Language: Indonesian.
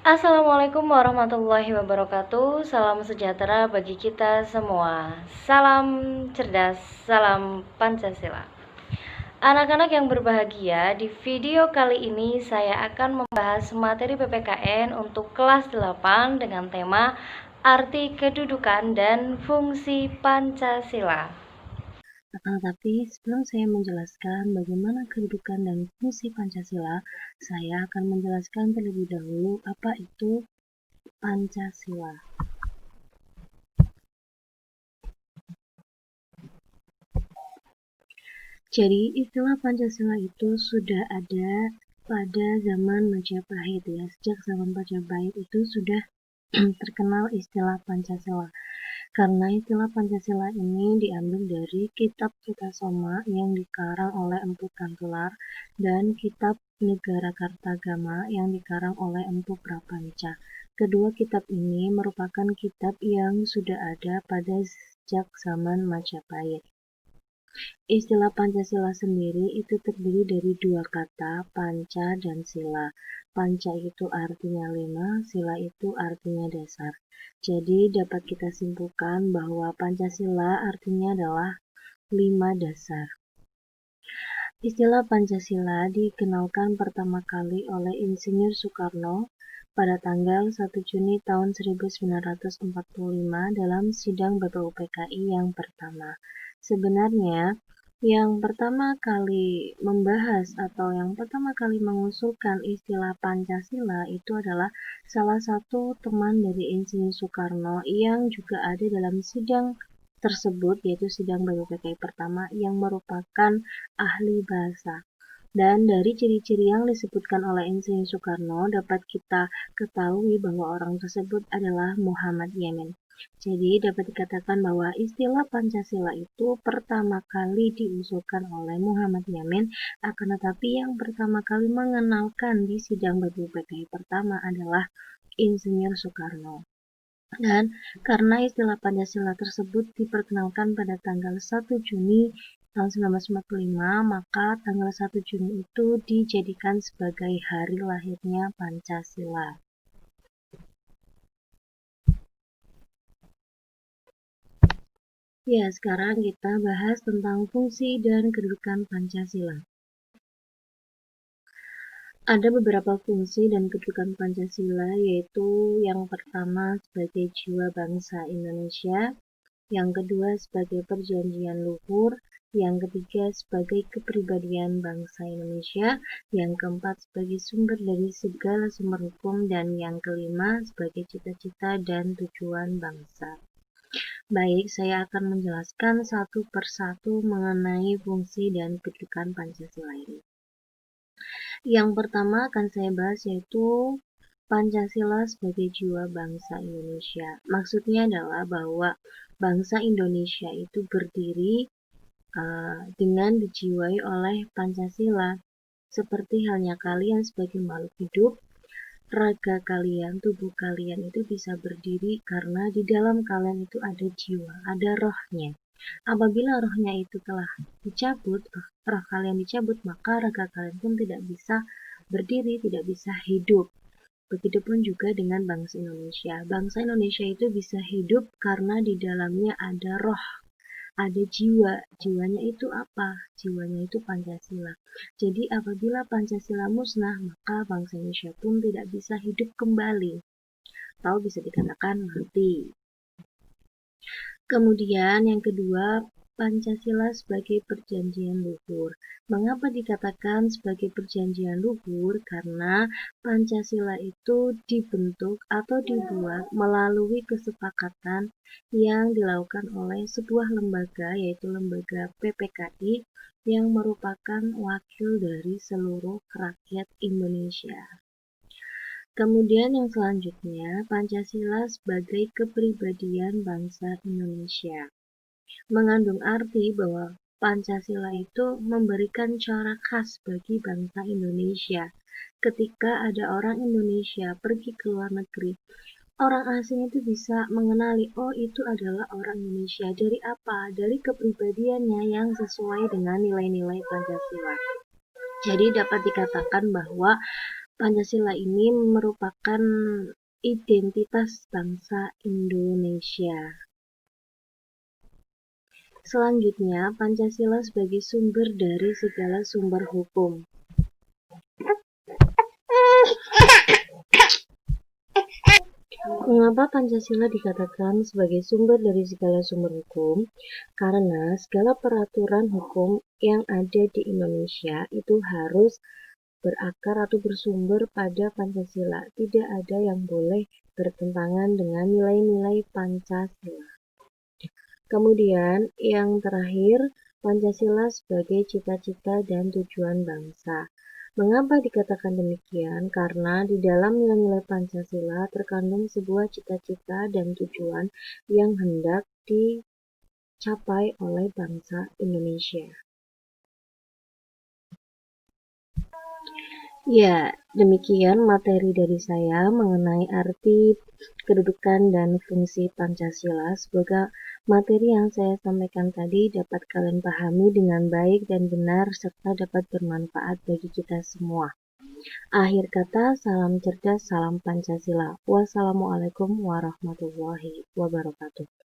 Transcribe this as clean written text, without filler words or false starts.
Assalamualaikum warahmatullahi wabarakatuh. Salam sejahtera bagi kita semua. Salam cerdas, salam Pancasila. Anak-anak yang berbahagia, di video kali ini saya akan membahas materi PPKN untuk kelas 8 dengan tema arti kedudukan dan fungsi Pancasila. Akan tetapi, sebelum saya menjelaskan bagaimana kedudukan dan fungsi Pancasila, saya akan menjelaskan terlebih dahulu apa itu Pancasila. Jadi, istilah Pancasila itu sudah ada pada zaman Majapahit ya. Sejak zaman Majapahit itu sudah terkenal istilah Pancasila. Karena istilah Pancasila ini diambil dari kitab Sutasoma yang dikarang oleh Empu Tanggelar dan kitab Negara Kartagama yang dikarang oleh Empu Prapanca. Kedua kitab ini merupakan kitab yang sudah ada pada sejak zaman Majapahit. Istilah Pancasila sendiri itu terdiri dari dua kata, panca dan sila. Panca itu artinya 5, sila itu artinya dasar. Jadi dapat kita simpulkan bahwa Pancasila artinya adalah 5 dasar. Istilah Pancasila dikenalkan pertama kali oleh Insinyur Soekarno pada tanggal 1 Juni tahun 1945 dalam sidang BPUPKI yang pertama. Sebenarnya, yang pertama kali membahas atau yang pertama kali mengusulkan istilah Pancasila itu adalah salah satu teman dari Insinyur Soekarno yang juga ada dalam sidang tersebut, yaitu sidang BPUPKI pertama yang merupakan ahli bahasa. Dan dari ciri-ciri yang disebutkan oleh Insinyur Soekarno dapat kita ketahui bahwa orang tersebut adalah Muhammad Yamin. Jadi dapat dikatakan bahwa istilah Pancasila itu pertama kali diusulkan oleh Muhammad Yamin, akan tetapi yang pertama kali mengenalkan di sidang BPUPKI pertama adalah Insinyur Soekarno. Dan karena istilah Pancasila tersebut diperkenalkan pada tanggal 1 Juni tahun 1945, maka tanggal 1 Juni itu dijadikan sebagai hari lahirnya Pancasila. Ya, sekarang kita bahas tentang fungsi dan kedudukan Pancasila. Ada beberapa fungsi dan kedudukan Pancasila, yaitu yang pertama sebagai jiwa bangsa Indonesia, yang kedua sebagai perjanjian luhur, yang ketiga sebagai kepribadian bangsa Indonesia, yang keempat sebagai sumber dari segala sumber hukum, dan yang kelima sebagai cita-cita dan tujuan bangsa. Baik, saya akan menjelaskan satu persatu mengenai fungsi dan kedudukan Pancasila ini. Yang pertama akan saya bahas yaitu Pancasila sebagai jiwa bangsa Indonesia. Maksudnya adalah bahwa bangsa Indonesia itu berdiri dengan dijiwai oleh Pancasila. Seperti halnya kalian sebagai makhluk hidup, raga kalian, tubuh kalian itu bisa berdiri karena di dalam kalian itu ada jiwa, ada rohnya. Apabila rohnya itu telah dicabut, roh kalian dicabut, maka raga kalian pun tidak bisa berdiri, tidak bisa hidup. Begitupun juga dengan bangsa Indonesia. Bangsa Indonesia itu bisa hidup karena di dalamnya ada roh, ada jiwa. Jiwanya itu apa? Jiwanya itu Pancasila. Jadi apabila Pancasila musnah, maka bangsa Indonesia pun tidak bisa hidup kembali, atau bisa dikatakan mati. Kemudian yang kedua, Pancasila sebagai perjanjian luhur. Mengapa dikatakan sebagai perjanjian luhur? Karena Pancasila itu dibentuk atau dibuat melalui kesepakatan yang dilakukan oleh sebuah lembaga, yaitu lembaga PPKI, yang merupakan wakil dari seluruh rakyat Indonesia. Kemudian yang selanjutnya, Pancasila sebagai kepribadian bangsa Indonesia. Mengandung arti bahwa Pancasila itu memberikan cara khas bagi bangsa Indonesia. Ketika ada orang Indonesia pergi ke luar negeri, orang asing itu bisa mengenali, oh itu adalah orang Indonesia. Dari apa? Dari kepribadiannya yang sesuai dengan nilai-nilai Pancasila. Jadi dapat dikatakan bahwa Pancasila ini merupakan identitas bangsa Indonesia. Selanjutnya, Pancasila sebagai sumber dari segala sumber hukum. Mengapa Pancasila dikatakan sebagai sumber dari segala sumber hukum? Karena segala peraturan hukum yang ada di Indonesia itu harus berakar atau bersumber pada Pancasila. Tidak ada yang boleh bertentangan dengan nilai-nilai Pancasila. Kemudian yang terakhir, Pancasila sebagai cita-cita dan tujuan bangsa. Mengapa dikatakan demikian? Karena di dalam nilai-nilai Pancasila terkandung sebuah cita-cita dan tujuan yang hendak dicapai oleh bangsa Indonesia. Ya, demikian materi dari saya mengenai arti, kedudukan, dan fungsi Pancasila. Semoga materi yang saya sampaikan tadi dapat kalian pahami dengan baik dan benar, serta dapat bermanfaat bagi kita semua. Akhir kata, salam cerdas, salam Pancasila. Wassalamualaikum warahmatullahi wabarakatuh.